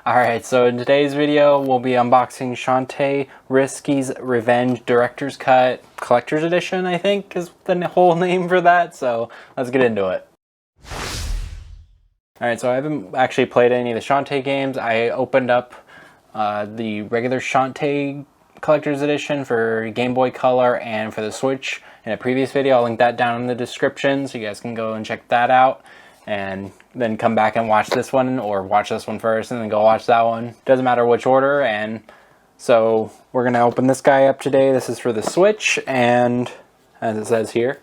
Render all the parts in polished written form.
Alright, so in today's video, we'll be unboxing Shantae Risky's Revenge Director's Cut Collector's Edition, I think is the whole name for that, so let's get into it. Alright, so I haven't actually played any of the Shantae games. I opened up the regular Shantae Collector's Edition for Game Boy Color and for the Switch in a previous video. I'll link that down in the description so you guys can go and check that out. And then come back and watch this one, or watch this one first and then go watch that one. Doesn't matter which order. And so we're gonna open this guy up today. This is for the Switch, and as it says here,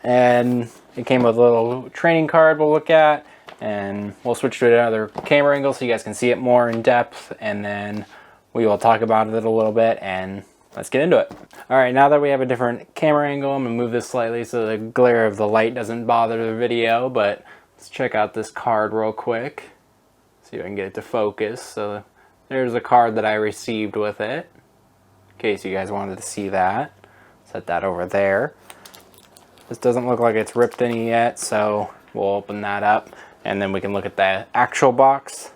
and it came with a little training card we'll look at, and we'll switch to another camera angle so you guys can see it more in depth, and then we will talk about it a little bit, and let's get into it. All right, now that we have a different camera angle, I'm gonna move this slightly so the glare of the light doesn't bother the video, but let's check out this card real quick. See if I can get it to focus. So there's a card that I received with it, in case you guys wanted to see that. Set that over there. This doesn't look like it's ripped any yet, so we'll open that up and then we can look at the actual box.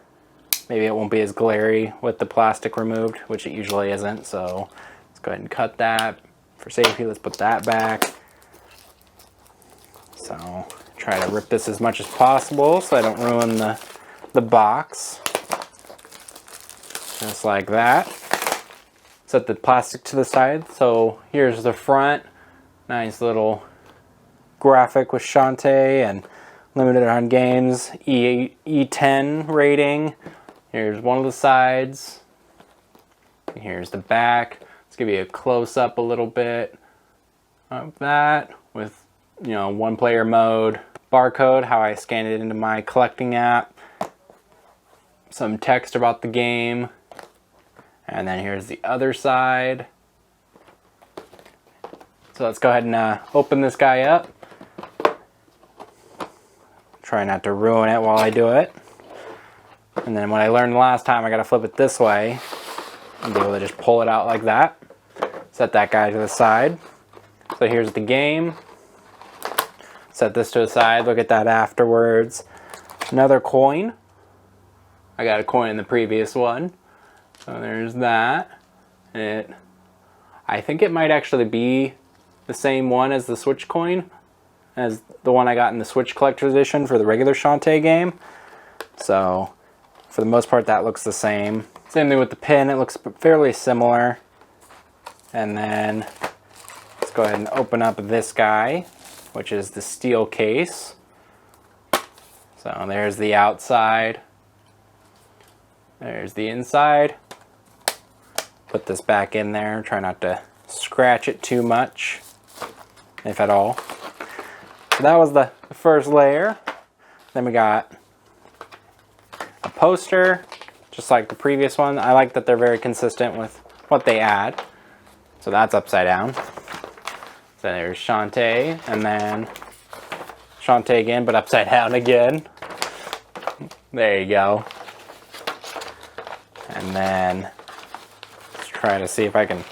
Maybe it won't be as glary with the plastic removed, which it usually isn't, so let's go ahead and cut that. For safety, let's put that back. So try to rip this as much as possible so I don't ruin the box. Just like that. Set the plastic to the side. So here's the front. Nice little graphic with Shantae and limited on games. E10 rating. Here's one of the sides. And here's the back. Let's give you a close-up a little bit of that with, you know, one player mode. Barcode, how I scanned it into my collecting app, some text about the game, and then here's the other side. So let's go ahead and open this guy up. Try not to ruin it while I do it. And then what I learned last time, I gotta flip it this way and be able to just pull it out like that. Set that guy to the side. So here's the game. Set this to the side, look at that afterwards. Another coin. I got a coin in the previous one. So there's that. I think it might actually be the same one as the Switch coin, as the one I got in the Switch Collector's Edition for the regular Shantae game. So for the most part that looks the same. Same thing with the pin, it looks fairly similar. And then let's go ahead and open up this guy, which is the steel case. So there's the outside. There's the inside. Put this back in there. Try not to scratch it too much, if at all. So that was the first layer. Then we got a poster, just like the previous one. I like that they're very consistent with what they add. So that's upside down. So there's Shantae, and then Shantae again, but upside down again. There you go. And then let's try to see if I can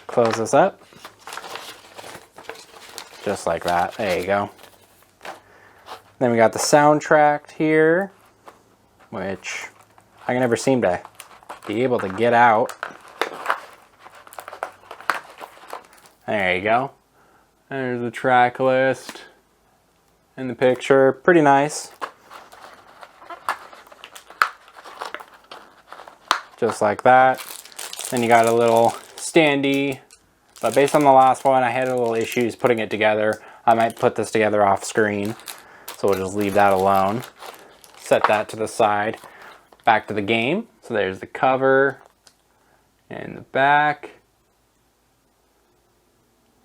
close this up. Just like that. There you go. Then we got the soundtrack here, which I can never seem to be able to get out. There you go. There's the track list in the picture. Pretty nice. Just like that. Then you got a little standee. But based on the last one, I had a little issues putting it together. I might put this together off screen. So we'll just leave that alone. Set that to the side. Back to the game. So there's the cover and the back.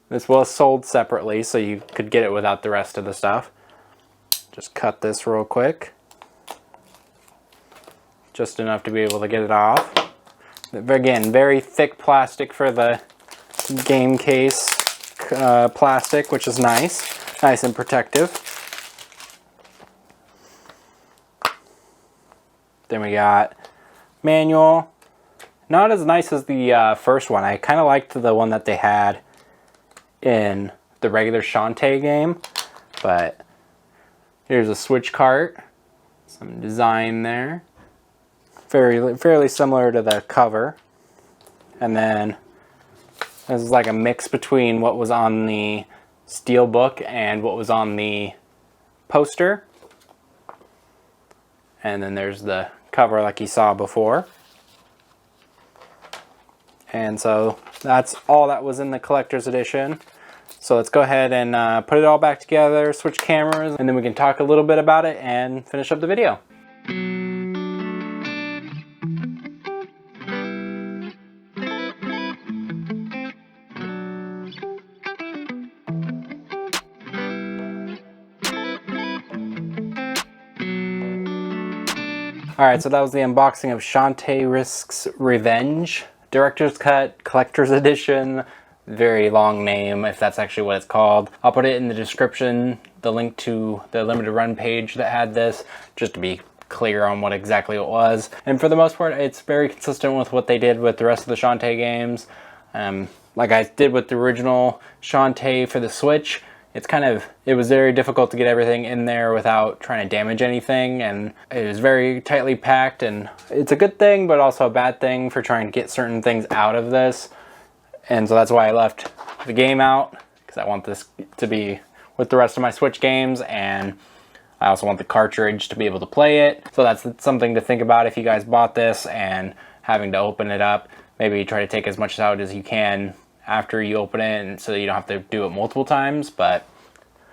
This was sold separately, so you could get it without the rest of the stuff. Just cut this real quick. Just enough to be able to get it off. Again, very thick plastic for the game case plastic, which is nice. Nice and protective. Then we got manual. Not as nice as the first one. I kind of liked the one that they had in the regular Shantae game, but here's a switch cart, some design there. fairly similar to the cover. And then this is like a mix between what was on the steelbook and what was on the poster. And then there's the cover like you saw before. And so that's all that was in the collector's edition. So let's go ahead and put it all back together, switch cameras, and then we can talk a little bit about it and finish up the video. Alright, so that was the unboxing of Shantae Risk's Revenge. Director's Cut, Collector's Edition. Very long name, if that's actually what it's called. I'll put it in the description, the link to the limited run page that had this, just to be clear on what exactly it was. And for the most part, it's very consistent with what they did with the rest of the Shantae games. Like I did with the original Shantae for the Switch, it was very difficult to get everything in there without trying to damage anything, and it was very tightly packed, and it's a good thing, but also a bad thing for trying to get certain things out of this. And so that's why I left the game out, because I want this to be with the rest of my Switch games, and I also want the cartridge to be able to play it. So that's something to think about if you guys bought this and having to open it up. Maybe try to take as much out as you can after you open it, and so you don't have to do it multiple times. But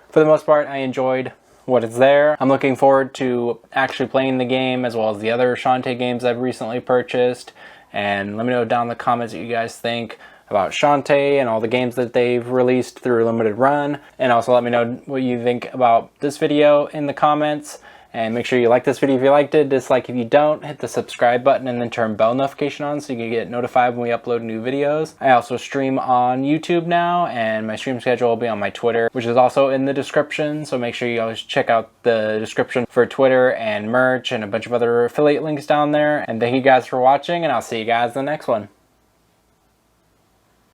for the most part, I enjoyed what is there. I'm looking forward to actually playing the game as well as the other Shantae games I've recently purchased. And let me know down in the comments what you guys think about Shantae and all the games that they've released through limited run. And also let me know what you think about this video in the comments. And make sure you like this video if you liked it, dislike if you don't, hit the subscribe button and then turn bell notification on so you can get notified when we upload new videos. I also stream on YouTube now, and my stream schedule will be on my Twitter, which is also in the description, so make sure you always check out the description for Twitter and merch and a bunch of other affiliate links down there. And thank you guys for watching, and I'll see you guys in the next one.